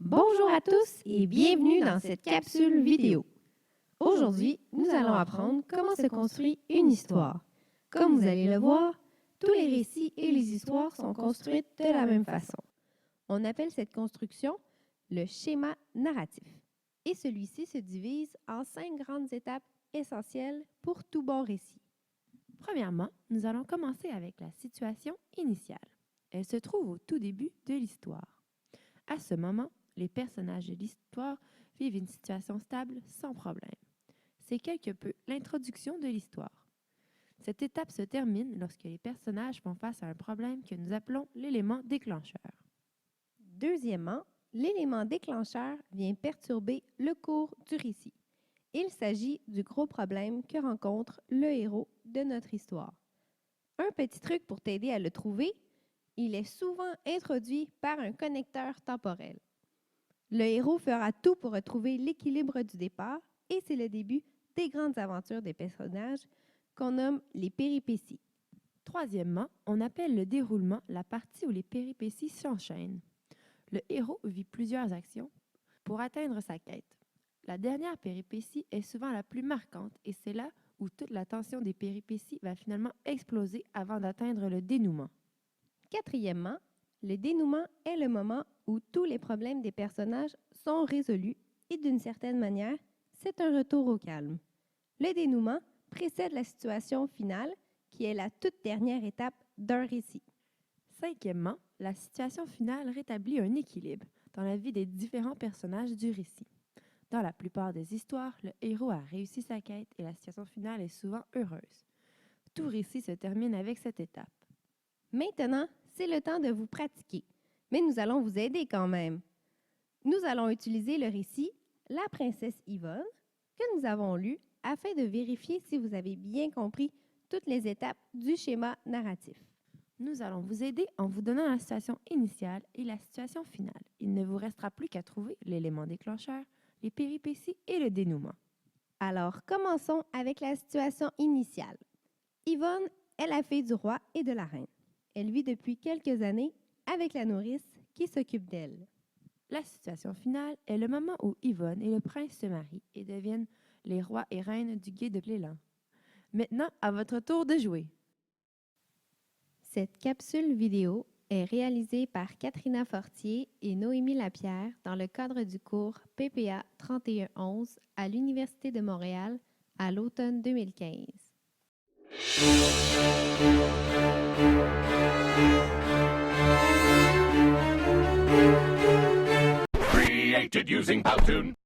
Bonjour à tous et bienvenue dans cette capsule vidéo. Aujourd'hui, nous allons apprendre comment se construit une histoire. Comme vous allez le voir, tous les récits et les histoires sont construites de la même façon. On appelle cette construction le schéma narratif. Et celui-ci se divise en 5 grandes étapes essentielles pour tout bon récit. Premièrement, nous allons commencer avec la situation initiale. Elle se trouve au tout début de l'histoire. À ce moment, les personnages de l'histoire vivent une situation stable sans problème. C'est quelque peu l'introduction de l'histoire. Cette étape se termine lorsque les personnages font face à un problème que nous appelons l'élément déclencheur. Deuxièmement, l'élément déclencheur vient perturber le cours du récit. Il s'agit du gros problème que rencontre le héros de notre histoire. Un petit truc pour t'aider à le trouver, il est souvent introduit par un connecteur temporel. Le héros fera tout pour retrouver l'équilibre du départ et c'est le début des grandes aventures des personnages qu'on nomme les péripéties. Troisièmement, on appelle le déroulement la partie où les péripéties s'enchaînent. Le héros vit plusieurs actions pour atteindre sa quête. La dernière péripétie est souvent la plus marquante et c'est là où toute la tension des péripéties va finalement exploser avant d'atteindre le dénouement. Quatrièmement, le dénouement est le moment où tous les problèmes des personnages sont résolus et d'une certaine manière, c'est un retour au calme. Le dénouement précède la situation finale qui est la toute dernière étape d'un récit. Cinquièmement, la situation finale rétablit un équilibre dans la vie des différents personnages du récit. Dans la plupart des histoires, le héros a réussi sa quête et la situation finale est souvent heureuse. Tout récit se termine avec cette étape. Maintenant, c'est le temps de vous pratiquer, mais nous allons vous aider quand même. Nous allons utiliser le récit La princesse Yvonne que nous avons lu afin de vérifier si vous avez bien compris toutes les étapes du schéma narratif. Nous allons vous aider en vous donnant la situation initiale et la situation finale. Il ne vous restera plus qu'à trouver l'élément déclencheur, les péripéties et le dénouement. Alors, commençons avec la situation initiale. Yvonne est la fille du roi et de la reine. Elle vit depuis quelques années avec la nourrice qui s'occupe d'elle. La situation finale est le moment où Yvonne et le prince se marient et deviennent les rois et reines du Gué de Plélan. Maintenant, à votre tour de jouer. Cette capsule vidéo est réalisée par Katrina Fortier et Noémie Lapierre dans le cadre du cours PPA 3111 à l'Université de Montréal à l'automne 2015. Created using Powtoon.